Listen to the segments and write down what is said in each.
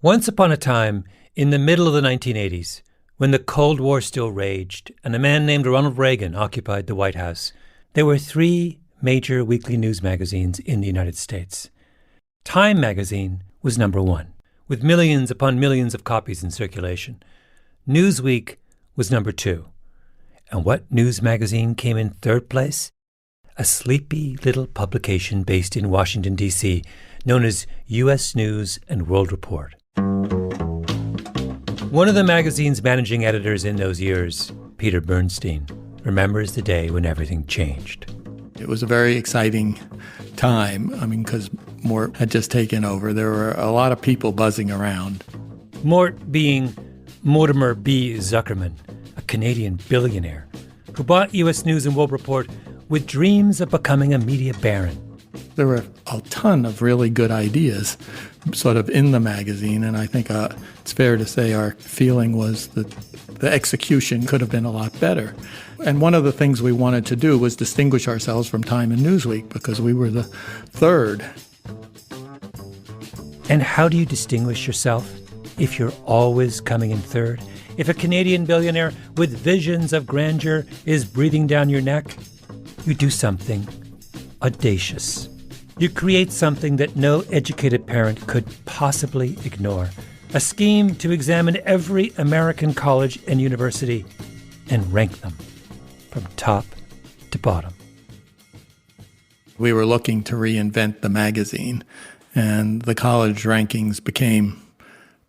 Once upon a time, in the middle of the 1980s, when the Cold War still raged and a man named Ronald Reagan occupied the White House, there were 3 major weekly news magazines in the United States. Time magazine was number 1, with millions upon millions of copies in circulation. Newsweek was number 2. And what news magazine came in 3rd place? A sleepy little publication based in Washington, D.C., known as U.S. News and World Report. One of the magazine's managing editors in those years, Peter Bernstein, remembers the day when everything changed. It was a very exciting time, because Mort had just taken over. There were a lot of people buzzing around. Mort being Mortimer B. Zuckerman, a Canadian billionaire who bought U.S. News and World Report with dreams of becoming a media baron. There were a ton of really good ideas sort of in the magazine, and I think it's fair to say our feeling was that the execution could have been a lot better. And one of the things we wanted to do was distinguish ourselves from Time and Newsweek because we were the 3rd. And how do you distinguish yourself if you're always coming in 3rd? If a Canadian billionaire with visions of grandeur is breathing down your neck, you do something audacious. You create something that no educated parent could possibly ignore. A scheme to examine every American college and university and rank them from top to bottom. We were looking to reinvent the magazine, and the college rankings became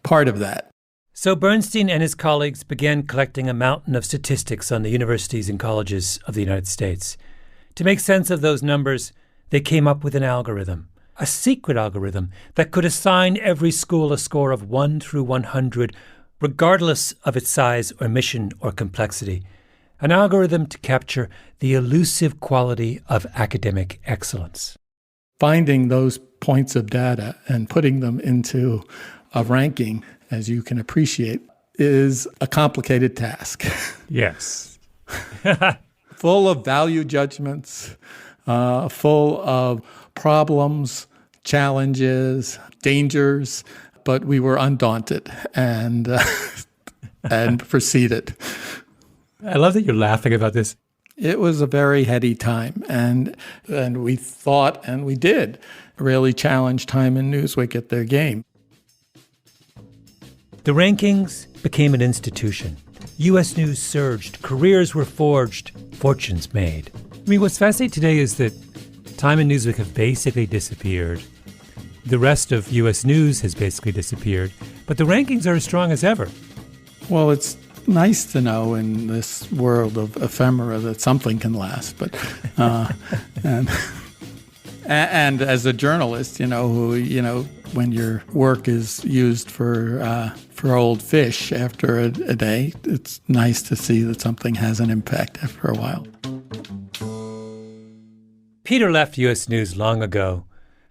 part of that. So Bernstein and his colleagues began collecting a mountain of statistics on the universities and colleges of the United States. To make sense of those numbers, they came up with an algorithm, a secret algorithm that could assign every school a score of 1 through 100, regardless of its size or mission or complexity. An algorithm to capture the elusive quality of academic excellence. Finding those points of data and putting them into a ranking, as you can appreciate, is a complicated task. Yes. Full of value judgments, full of problems, challenges, dangers, but we were undaunted and proceeded. I love that you're laughing about this. It was a very heady time, and we thought, and we did, really challenge Time and Newsweek at their game. The rankings became an institution. U.S. News surged, careers were forged, fortunes made. What's fascinating today is that Time and Newsweek have basically disappeared. The rest of U.S. News has basically disappeared, but the rankings are as strong as ever. Well, it's nice to know in this world of ephemera that something can last, but and as a journalist, when your work is used for old fish after a day, it's nice to see that something has an impact after a while. Peter left U.S. News long ago,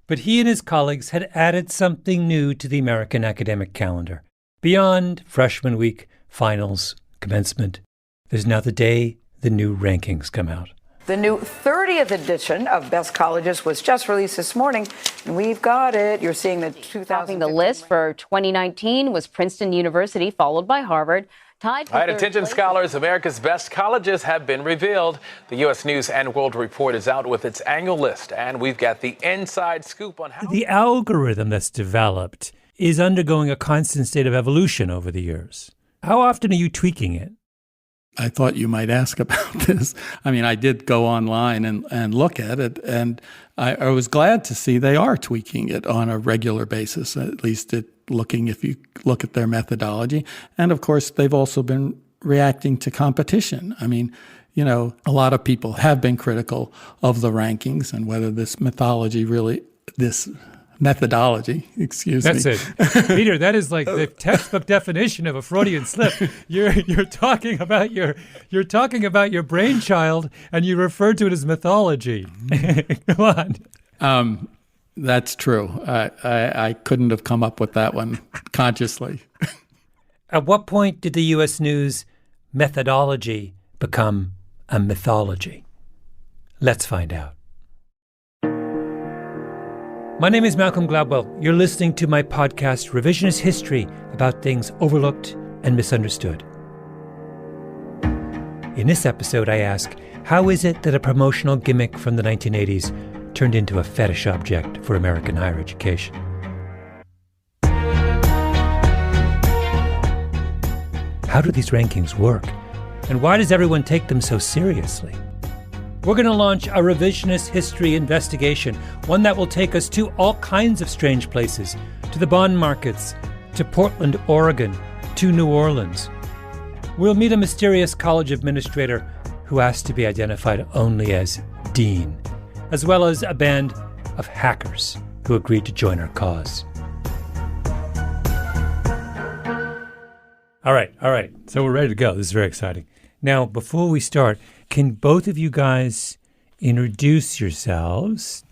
but he and his colleagues had added something new to the American academic calendar. Beyond freshman week, finals, commencement, there's now the day the new rankings come out. The new 30th edition of Best Colleges was just released this morning, and we've got it. You're seeing the 2000. The list for 2019 was Princeton University, followed by Harvard. Tied for attention scholars, America's best colleges have been revealed. The U.S. News and World Report is out with its annual list, and we've got the inside scoop on how... The algorithm that's developed is undergoing a constant state of evolution over the years. How often are you tweaking it? I thought you might ask about this. I did go online and look at it, and I was glad to see they are tweaking it on a regular basis, at least if you look at their methodology. And of course, they've also been reacting to competition. A lot of people have been critical of the rankings and whether this methodology, That's it. Peter, that is like the textbook definition of a Freudian slip. You're talking about your brainchild and you refer to it as mythology. Come on. That's true. I couldn't have come up with that one consciously. At what point did the U.S. News methodology become a mythology? Let's find out. My name is Malcolm Gladwell. You're listening to my podcast, Revisionist History, about things overlooked and misunderstood. In this episode, I ask, how is it that a promotional gimmick from the 1980s turned into a fetish object for American higher education? How do these rankings work? And why does everyone take them so seriously? We're going to launch a revisionist history investigation, one that will take us to all kinds of strange places, to the bond markets, to Portland, Oregon, to New Orleans. We'll meet a mysterious college administrator who asked to be identified only as Dean, as well as a band of hackers who agreed to join our cause. All right. So we're ready to go. This is very exciting. Now, before we start, can both of you guys introduce yourselves?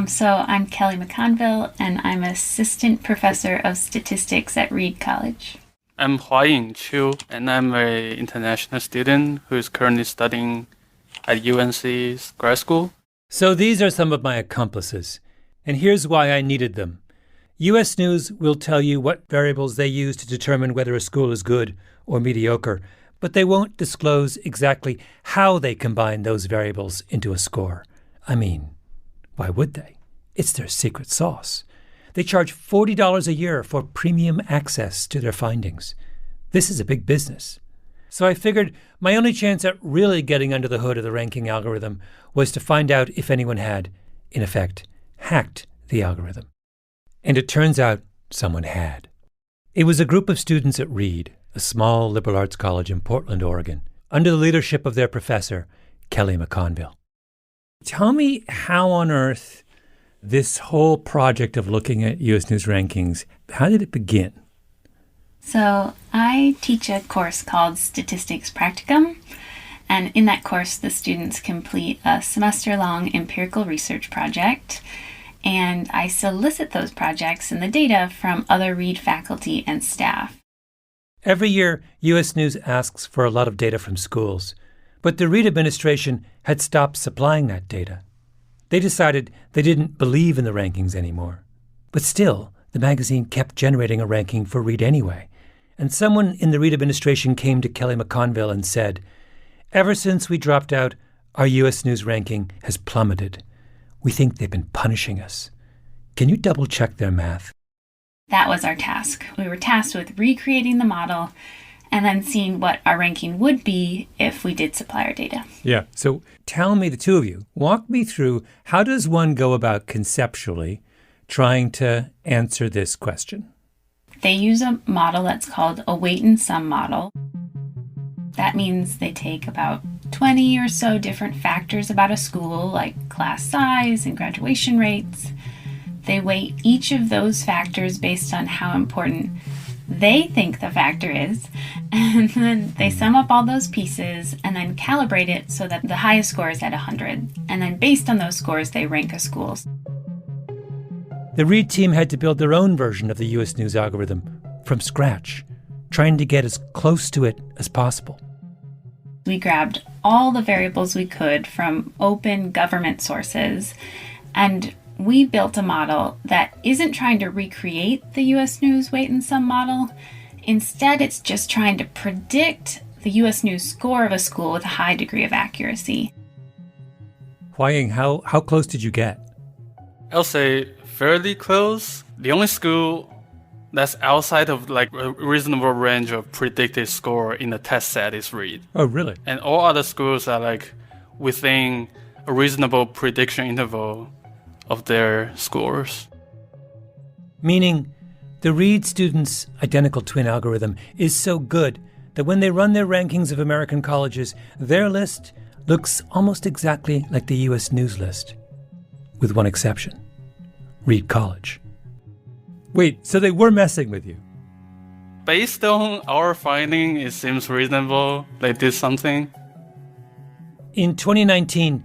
So I'm Kelly McConville, and I'm Assistant Professor of Statistics at Reed College. I'm Huaying Chu, and I'm an international student who is currently studying at UNC's grad school. So these are some of my accomplices, and here's why I needed them. U.S. News will tell you what variables they use to determine whether a school is good or mediocre, but they won't disclose exactly how they combine those variables into a score. I mean, why would they? It's their secret sauce. They charge $40 a year for premium access to their findings. This is a big business. So I figured my only chance at really getting under the hood of the ranking algorithm was to find out if anyone had, in effect, hacked the algorithm. And it turns out someone had. It was a group of students at Reed, a small liberal arts college in Portland, Oregon, under the leadership of their professor, Kelly McConville. Tell me how on earth this whole project of looking at U.S. News rankings, how did it begin? So I teach a course called Statistics Practicum, and in that course, the students complete a semester-long empirical research project, and I solicit those projects and the data from other Reed faculty and staff. Every year, U.S. News asks for a lot of data from schools, but the Reed administration had stopped supplying that data. They decided they didn't believe in the rankings anymore. But still, the magazine kept generating a ranking for Reed anyway. And someone in the Reed administration came to Kelly McConville and said, "Ever since we dropped out, our U.S. News ranking has plummeted. We think they've been punishing us. Can you double-check their math?" That was our task. We were tasked with recreating the model and then seeing what our ranking would be if we did supply our data. Yeah. So tell me, the two of you, walk me through, how does one go about conceptually trying to answer this question? They use a model that's called a weight and sum model. That means they take about 20 or so different factors about a school, like class size and graduation rates. They weight each of those factors based on how important they think the factor is, and then they sum up all those pieces and then calibrate it so that the highest score is at 100. And then based on those scores, they rank a school. The Reed team had to build their own version of the U.S. News algorithm from scratch, trying to get as close to it as possible. We grabbed all the variables we could from open government sources, and we built a model that isn't trying to recreate the U.S. News weight and sum model. Instead, it's just trying to predict the U.S. News score of a school with a high degree of accuracy. Huaying, how close did you get? I'll say fairly close. The only school that's outside of like a reasonable range of predicted score in the test set is Reed. Oh, really? And all other schools are like within a reasonable prediction interval of their scores. Meaning, the Reed students' identical twin algorithm is so good that when they run their rankings of American colleges, their list looks almost exactly like the U.S. News list, with one exception: Reed College. Wait, so they were messing with you? Based on our finding, it seems reasonable they did something. In 2019,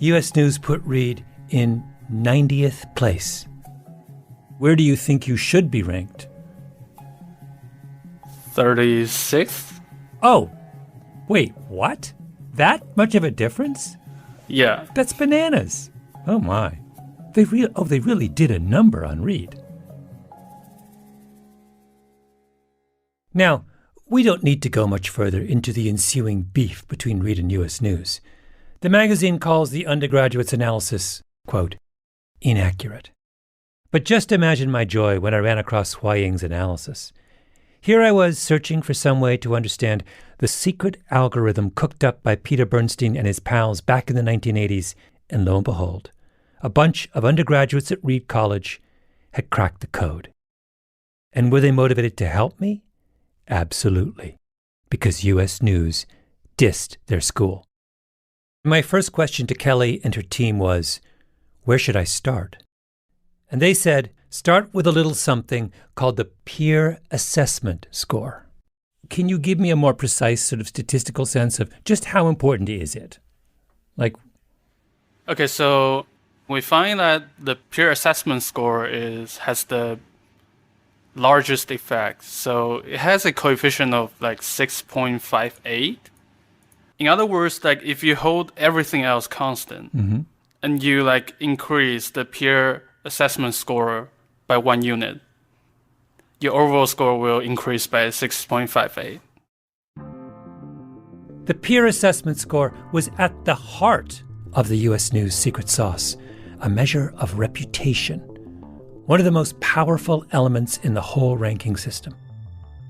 U.S. News put Reed in 90th place. Where do you think you should be ranked? 36th? Oh, wait, what? That much of a difference? Yeah. That's bananas. Oh my. They really did a number on Reed. Now, we don't need to go much further into the ensuing beef between Reed and U.S. News. The magazine calls the undergraduate's analysis, quote, inaccurate. But just imagine my joy when I ran across Hua Ying's analysis. Here I was searching for some way to understand the secret algorithm cooked up by Peter Bernstein and his pals back in the 1980s, and lo and behold, a bunch of undergraduates at Reed College had cracked the code. And were they motivated to help me? Absolutely, because U.S. News dissed their school. My first question to Kelly and her team was, where should I start? And they said, start with a little something called the peer assessment score. Can you give me a more precise sort of statistical sense of just how important is it? Okay, so we find that the peer assessment score has the largest effect. So it has a coefficient of 6.58. In other words, if you hold everything else constant and you increase the peer assessment score by 1 unit, your overall score will increase by 6.58. The peer assessment score was at the heart of the U.S. News secret sauce, a measure of reputation, one of the most powerful elements in the whole ranking system.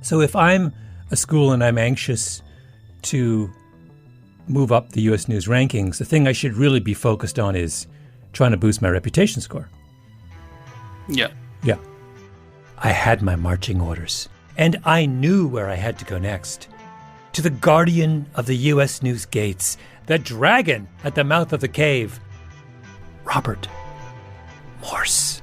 So if I'm a school and I'm anxious to move up the U.S. News rankings, the thing I should really be focused on is trying to boost my reputation score. Yeah. Yeah. I had my marching orders, and I knew where I had to go next. To the guardian of the U.S. News gates, the dragon at the mouth of the cave, Robert Morse.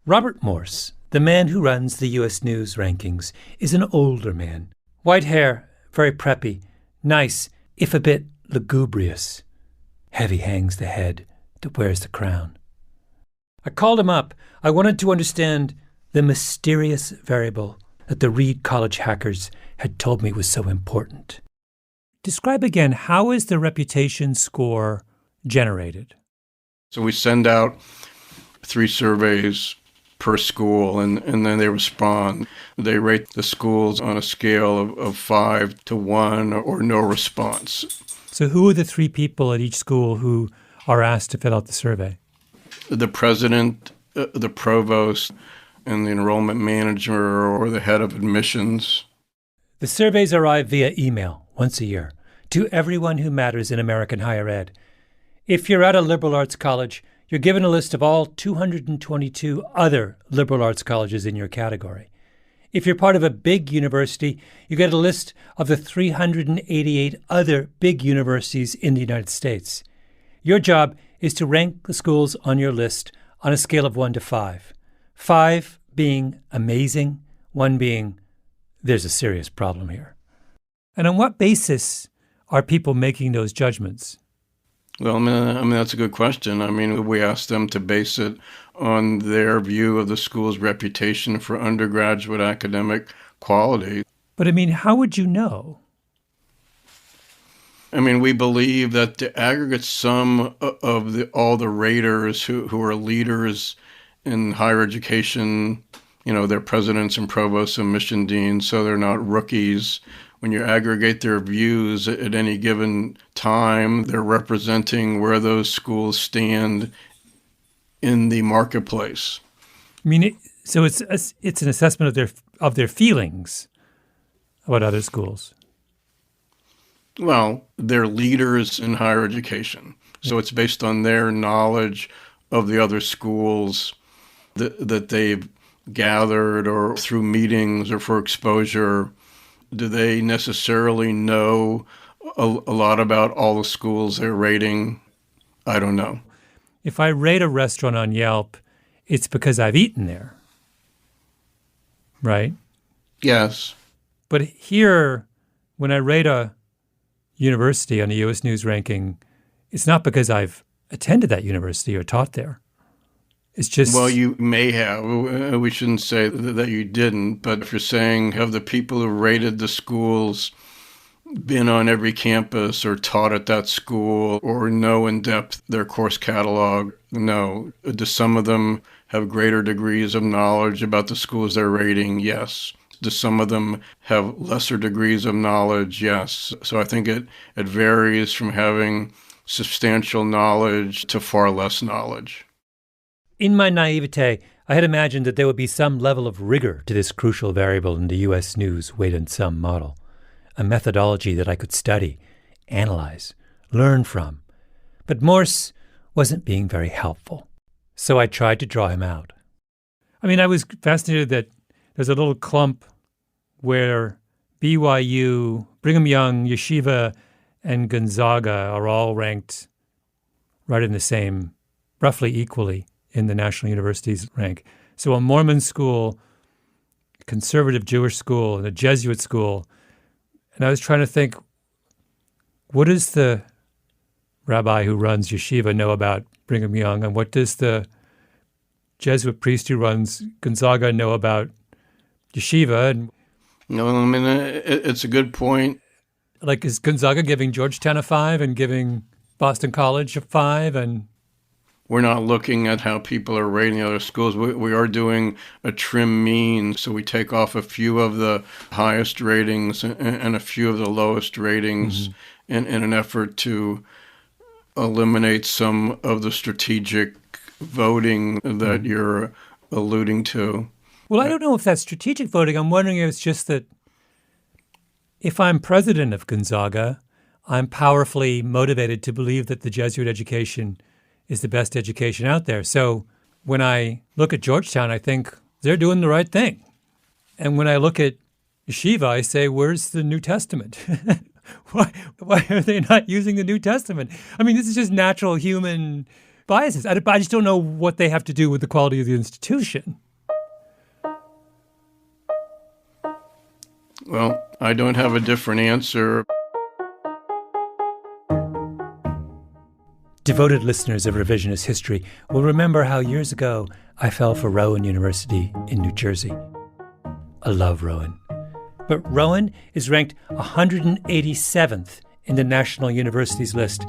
Robert Morse, the man who runs the U.S. News rankings, is an older man. White hair, very preppy, nice, if a bit lugubrious. Heavy hangs the head that wears the crown. I called him up. I wanted to understand the mysterious variable that the Reed College hackers had told me was so important. Describe again, how is the reputation score generated? So we send out 3 surveys per school, and then they respond. They rate the schools on a scale of 5 to 1 or no response. So who are the 3 people at each school who are asked to fill out the survey? The president, the provost, and the enrollment manager or the head of admissions. The surveys arrive via email once a year to everyone who matters in American higher ed. If you're at a liberal arts college, you're given a list of all 222 other liberal arts colleges in your category. If you're part of a big university, you get a list of the 388 other big universities in the United States. Your job is to rank the schools on your list on a scale of 1 to 5. 5 being amazing, 1 being there's a serious problem here. And on what basis are people making those judgments? Well, I mean, that's a good question. I mean, we asked them to base it on their view of the school's reputation for undergraduate academic quality. But I mean, how would you know? I mean, we believe that the aggregate sum of all the raters who are leaders in higher education, they're presidents and provosts and mission deans, so they're not rookies. When you aggregate their views at any given time, they're representing where those schools stand in the marketplace. I mean, so it's an assessment of their feelings about other schools. Well, they're leaders in higher education, so it's based on their knowledge of the other schools that they've gathered or through meetings or for exposure. Do they necessarily know a lot about all the schools they're rating? I don't know. If I rate a restaurant on Yelp, it's because I've eaten there, right? Yes. But here, when I rate a university on the U.S. News ranking, it's not because I've attended that university or taught there. It's just... Well, you may have. We shouldn't say that you didn't. But if you're saying, have the people who rated the schools been on every campus or taught at that school or know in depth their course catalog? No. Do some of them have greater degrees of knowledge about the schools they're rating? Yes. Do some of them have lesser degrees of knowledge? Yes. So I think it varies from having substantial knowledge to far less knowledge. In my naivete, I had imagined that there would be some level of rigor to this crucial variable in the U.S. News weight and sum model, a methodology that I could study, analyze, learn from. But Morse wasn't being very helpful, so I tried to draw him out. I mean, I was fascinated that there's a little clump where BYU, Brigham Young, Yeshiva, and Gonzaga are all ranked right in the same, roughly equally, in the national universities rank. So a Mormon school, a conservative Jewish school, and a Jesuit school. And I was trying to think, what does the rabbi who runs yeshiva know about Brigham Young? And what does the Jesuit priest who runs Gonzaga know about yeshiva? And no, I mean, it's a good point. Like, is Gonzaga giving Georgetown a 5 and giving Boston College a 5? And we're not looking at how people are rating other schools. We are doing a trim mean, so we take off a few of the highest ratings and a few of the lowest ratings in an effort to eliminate some of the strategic voting that you're alluding to. Well, I don't know if that's strategic voting. I'm wondering if it's just that if I'm president of Gonzaga, I'm powerfully motivated to believe that the Jesuit education is the best education out there. So when I look at Georgetown, I think they're doing the right thing. And when I look at Yeshiva, I say, where's the New Testament? Why are they not using the New Testament? I mean, this is just natural human biases. I just don't know what they have to do with the quality of the institution. Well, I don't have a different answer. Devoted listeners of Revisionist History will remember how years ago I fell for Rowan University in New Jersey. I love Rowan. But Rowan is ranked 187th in the National Universities list.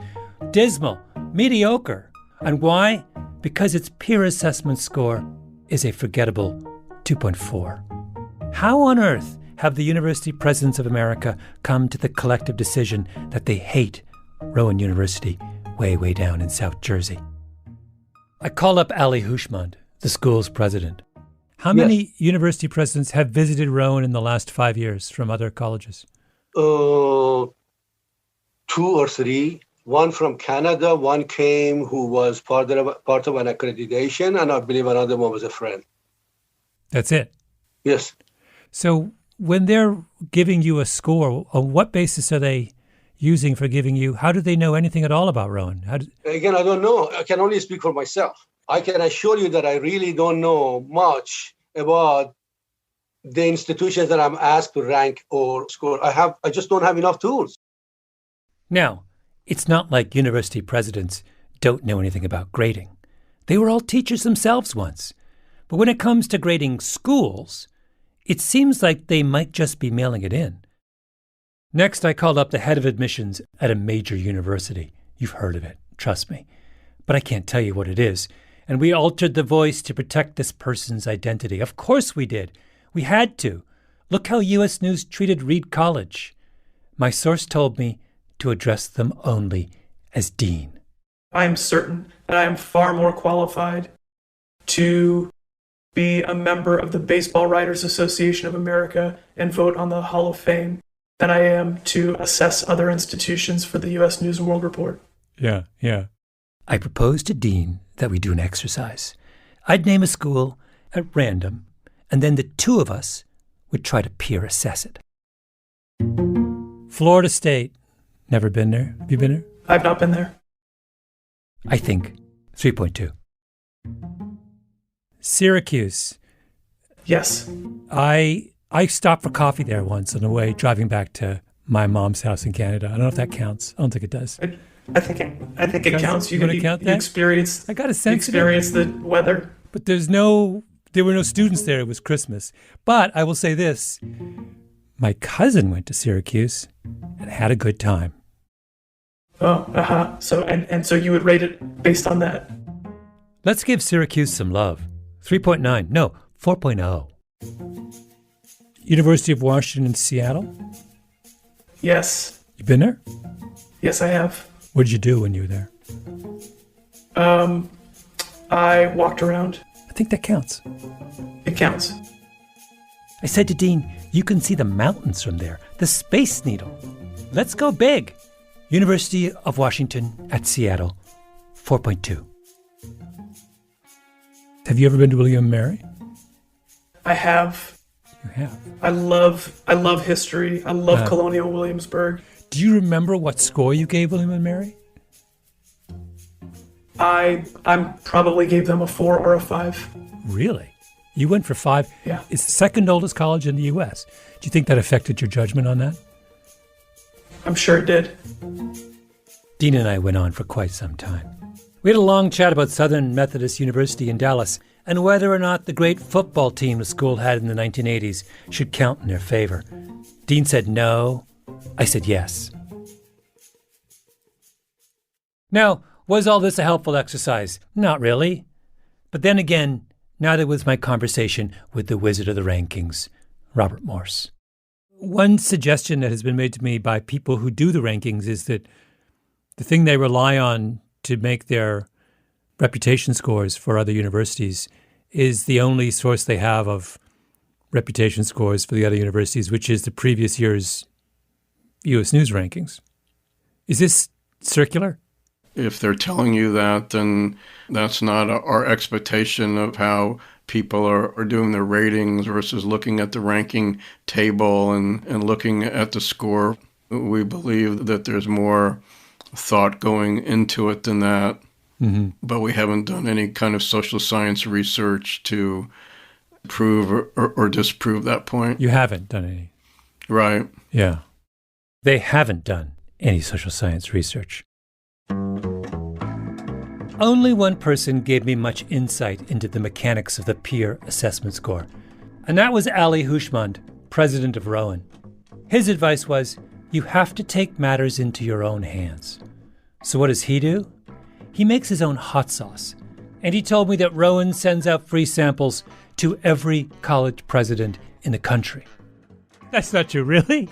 Dismal, mediocre. And why? Because its peer assessment score is a forgettable 2.4. How on earth have the university presidents of America come to the collective decision that they hate Rowan University way down in South Jersey? I called up Ali Hushmand, the school's president. How many university presidents have visited Rowan in the last 5 years from other colleges? 2 or 3. One from Canada, one came who was part of an accreditation, and I believe another one was a friend. That's it? Yes. So when they're giving you a score, on what basis are they using for giving you? How do they know anything at all about Rowan? Again, I don't know. I can only speak for myself. I can assure you that I really don't know much about the institutions that I'm asked to rank or score. I just don't have enough tools. Now, it's not like university presidents don't know anything about grading. They were all teachers themselves once. But when it comes to grading schools, it seems like they might just be mailing it in. Next, I called up the head of admissions at a major university. You've heard of it, trust me. But I can't tell you what it is. And we altered the voice to protect this person's identity. Of course we did. We had to. Look how U.S. News treated Reed College. My source told me to address them only as dean. I am certain that I am far more qualified to be a member of the Baseball Writers Association of America and vote on the Hall of Fame than I am to assess other institutions for the U.S. News and World Report. Yeah. I proposed to Dean that we do an exercise. I'd name a school at random, and then the two of us would try to peer assess it. Florida State. Never been there. Have you been there? I've not been there. I think 3.2. Syracuse. Yes. I stopped for coffee there once on the way driving back to my mom's house in Canada. I don't know if that counts. I don't think it does. I think it counts. You count that? experience. I got a sense. Experience the weather. But there were no students there. It was Christmas. But I will say this. My cousin went to Syracuse and had a good time. Oh, uh-huh. So, and so you would rate it based on that? Let's give Syracuse some love. 3.9. No, 4.0. University of Washington in Seattle? Yes. You been there? Yes, I have. What did you do when you were there? I walked around. I think that counts. It counts. I said to Dean, you can see the mountains from there, the Space Needle. Let's go big. University of Washington at Seattle, 4.2. Have you ever been to William and Mary? I have. You have. I love history. I love Colonial Williamsburg. Do you remember what score you gave William and Mary? I probably gave them a 4 or a 5. Really? You went for 5? Yeah. It's the second oldest college in the U.S. Do you think that affected your judgment on that? I'm sure it did. Dean and I went on for quite some time. We had a long chat about Southern Methodist University in Dallas and whether or not the great football team the school had in the 1980s should count in their favor. Dean said no. I said yes. Now, was all this a helpful exercise? Not really. But then again, neither was my conversation with the wizard of the rankings, Robert Morse. One suggestion that has been made to me by people who do the rankings is that the thing they rely on to make their reputation scores for other universities is the only source they have of reputation scores for the other universities, which is the previous year's U.S. News rankings. Is this circular? If they're telling you that, then that's not our expectation of how people are doing their ratings versus looking at the ranking table and looking at the score. We believe that there's more thought going into it than that. Mm-hmm. But we haven't done any kind of social science research to prove or disprove that point. You haven't done any. Right. Yeah. They haven't done any social science research. Only one person gave me much insight into the mechanics of the peer assessment score, and that was Ali Hushmand, president of Rowan. His advice was, you have to take matters into your own hands. So what does he do? He makes his own hot sauce, and he told me that Rowan sends out free samples to every college president in the country. That's not true, really?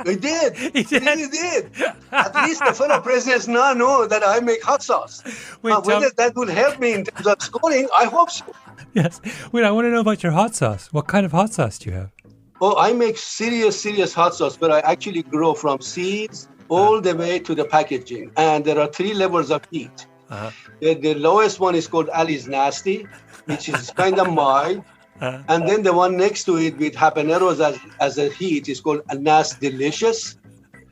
He did. He did. At least the fellow presidents now know that I make hot sauce. Whether that will help me in terms of scoring, I hope so. Yes. Wait, I want to know about your hot sauce. What kind of hot sauce do you have? Oh, I make serious hot sauce, but I actually grow from seeds all the way to the packaging. And there are 3 levels of heat. Uh-huh. The lowest one is called Ali's Nasty, which is kind of mild. And then the one next to it with habaneros as a heat is called a Nasty Delicious.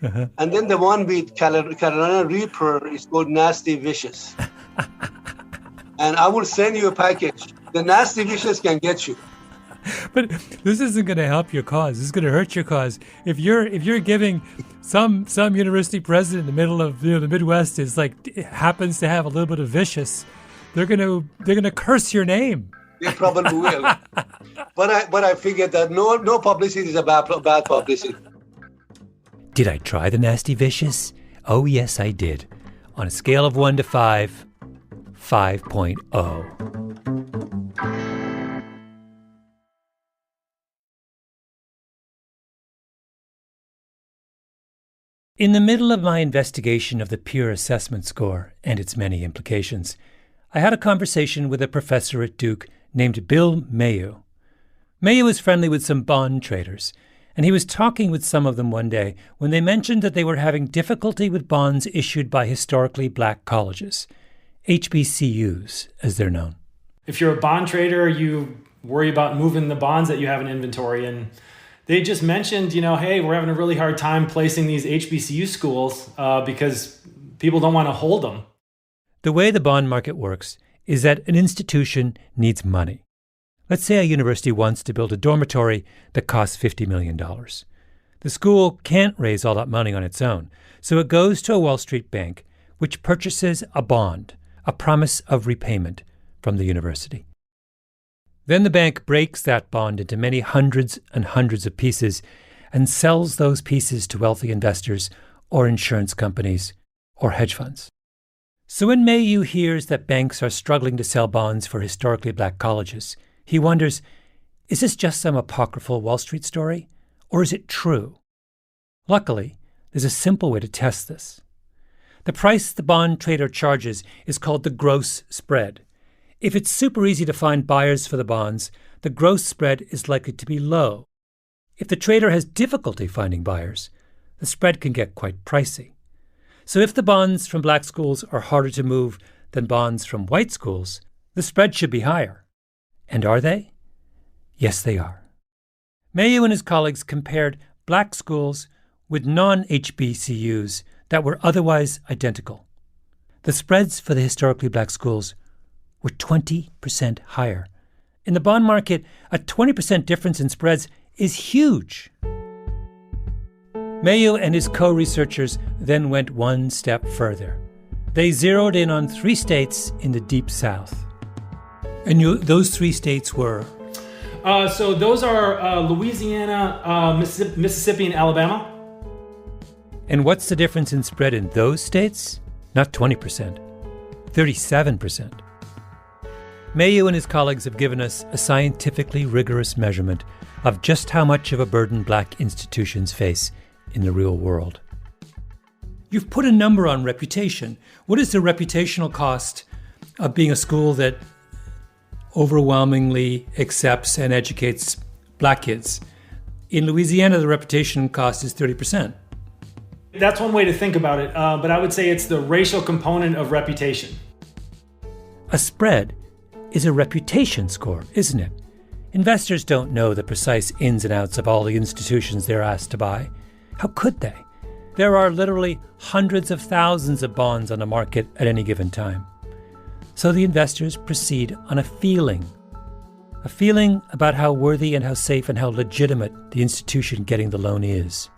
Uh-huh. And then the one with Carolina Reaper is called Nasty Vicious. And I will send you a package. The Nasty Vicious can get you. But this isn't going to help your cause. This is going to hurt your cause. If you're giving some university president in the middle of the Midwest happens to have a little bit of vicious, they're going to curse your name. They probably will. But I figured that no publicity is a bad publicity. Did I try the Nasty Vicious? Oh, yes, I did. On a scale of 1 to 5, 5.0. In the middle of my investigation of the peer assessment score and its many implications, I had a conversation with a professor at Duke named Bill Mayu. Mayu was friendly with some bond traders, and he was talking with some of them one day when they mentioned that they were having difficulty with bonds issued by historically black colleges, HBCUs, as they're known. If you're a bond trader, you worry about moving the bonds that you have in inventory, and they just mentioned, hey, we're having a really hard time placing these HBCU schools because people don't want to hold them. The way the bond market works is that an institution needs money. Let's say a university wants to build a dormitory that costs $50 million. The school can't raise all that money on its own, so it goes to a Wall Street bank, which purchases a bond, a promise of repayment from the university. Then the bank breaks that bond into many hundreds and hundreds of pieces and sells those pieces to wealthy investors or insurance companies or hedge funds. So when Mayhew hears that banks are struggling to sell bonds for historically black colleges, he wonders, is this just some apocryphal Wall Street story, or is it true? Luckily, there's a simple way to test this. The price the bond trader charges is called the gross spread. If it's super easy to find buyers for the bonds, the gross spread is likely to be low. If the trader has difficulty finding buyers, the spread can get quite pricey. So if the bonds from black schools are harder to move than bonds from white schools, the spread should be higher. And are they? Yes, they are. Mayhew and his colleagues compared black schools with non-HBCUs that were otherwise identical. The spreads for the historically black schools were 20% higher. In the bond market, a 20% difference in spreads is huge. Mayhew and his co-researchers then went one step further. They zeroed in on 3 states in the Deep South. And those 3 states were? So those are Louisiana, Mississippi, and Alabama. And what's the difference in spread in those states? Not 20%, 37%. Mayhew and his colleagues have given us a scientifically rigorous measurement of just how much of a burden black institutions face in the real world. You've put a number on reputation. What is the reputational cost of being a school that overwhelmingly accepts and educates black kids? In Louisiana, the reputation cost is 30%. That's one way to think about it, but I would say it's the racial component of reputation. A spread is a reputation score, isn't it? Investors don't know the precise ins and outs of all the institutions they're asked to buy. How could they? There are literally hundreds of thousands of bonds on the market at any given time. So the investors proceed on a feeling about how worthy and how safe and how legitimate the institution getting the loan is.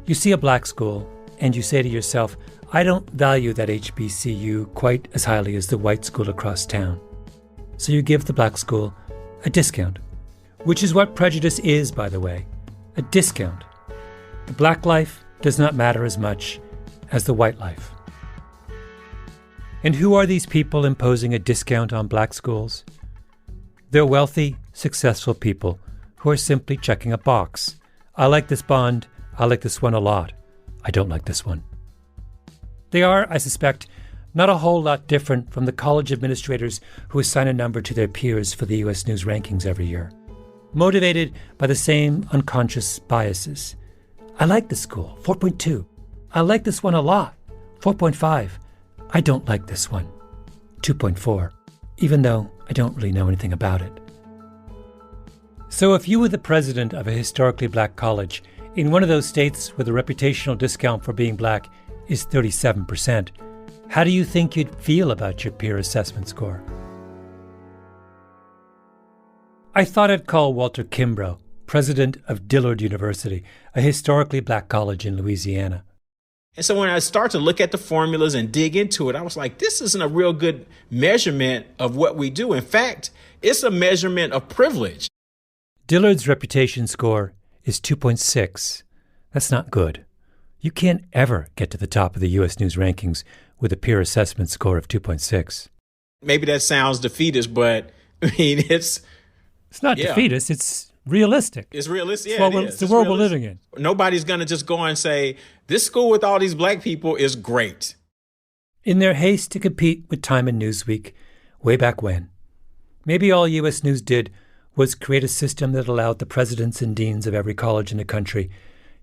You see a black school and you say to yourself, I don't value that HBCU quite as highly as the white school across town. So you give the black school a discount, which is what prejudice is, by the way, a discount. The black life does not matter as much as the white life. And who are these people imposing a discount on black schools? They're wealthy, successful people who are simply checking a box. I like this bond. I like this one a lot. I don't like this one. They are, I suspect, not a whole lot different from the college administrators who assign a number to their peers for the U.S. News rankings every year, motivated by the same unconscious biases. I like this school, 4.2. I like this one a lot, 4.5. I don't like this one, 2.4, even though I don't really know anything about it. So if you were the president of a historically black college in one of those states where the reputational discount for being black is 37%, how do you think you'd feel about your peer assessment score? I thought I'd call Walter Kimbrough, president of Dillard University, a historically black college in Louisiana. And so when I start to look at the formulas and dig into it, I was like, this isn't a real good measurement of what we do. In fact, it's a measurement of privilege. Dillard's reputation score is 2.6. That's not good. You can't ever get to the top of the U.S. News rankings with a peer assessment score of 2.6. Maybe that sounds defeatist, but I mean, it's not defeatist. It's realistic. It's realistic. Yeah, it's the world we're living in. Nobody's going to just go and say, this school with all these black people is great. In their haste to compete with Time and Newsweek, way back when, maybe all U.S. News did was create a system that allowed the presidents and deans of every college in the country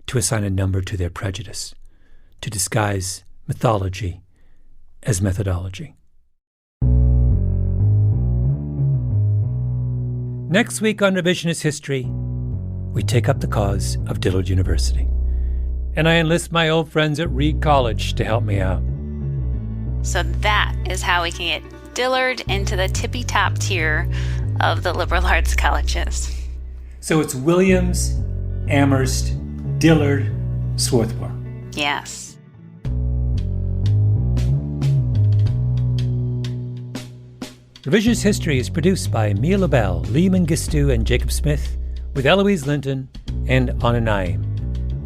to assign a number to their prejudice, to disguise mythology as methodology. Next week on Revisionist History, we take up the cause of Dillard University. And I enlist my old friends at Reed College to help me out. So that is how we can get Dillard into the tippy-top tier of the liberal arts colleges. So it's Williams, Amherst, Dillard, Swarthmore. Yes. Revisionist History is produced by Mia LaBelle, Lee Mengistu, and Jacob Smith, with Eloise Linton and Anna Naim.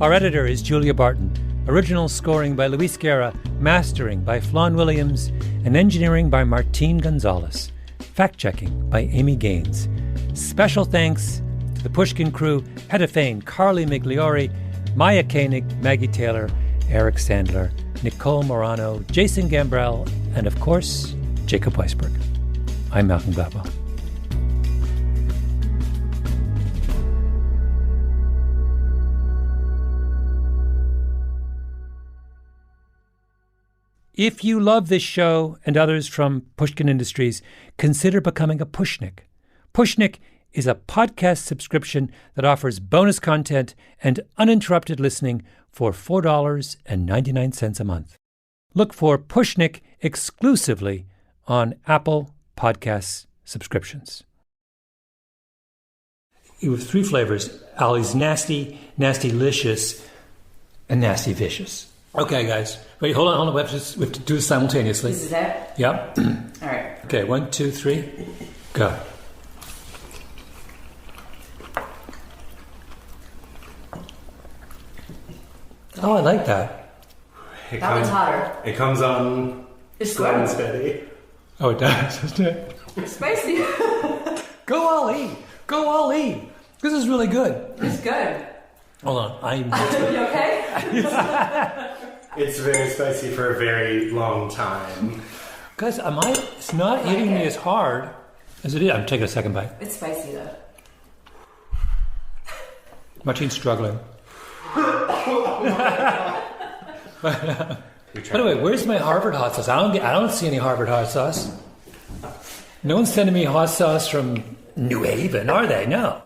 Our editor is Julia Barton. Original scoring by Luis Guerra, mastering by Flawn Williams, and engineering by Martine Gonzalez. Fact-checking by Amy Gaines. Special thanks to the Pushkin crew, Hedda Fain, Carly Migliori, Maya Koenig, Maggie Taylor, Eric Sandler, Nicole Morano, Jason Gambrell, and of course, Jacob Weisberg. I'm Malcolm Gladwell. If you love this show and others from Pushkin Industries, consider becoming a Pushnik. Pushnik is a podcast subscription that offers bonus content and uninterrupted listening for $4.99 a month. Look for Pushnik exclusively on Apple Podcasts subscriptions. With 3 flavors: Ollie's Nasty, Nasty-licious, and Nasty Vicious. Okay, guys. Wait, hold on. We have to do this simultaneously. This is it? Yep. All right. Okay, 1, 2, 3, go. Oh, I like that. That one's hotter. It comes on It's slow and good. steady. Oh, it does, doesn't it? It's spicy. Go Ollie! Go Ollie! This is really good. It's good. Hold on. I'm... You okay? It's very spicy for a very long time. Guys, it's not hitting me as hard as it is. I'm taking a second bite. It's spicy though. Martine's struggling. By the way, where's my Harvard hot sauce? I don't see any Harvard hot sauce. No one's sending me hot sauce from New Haven, are they? No.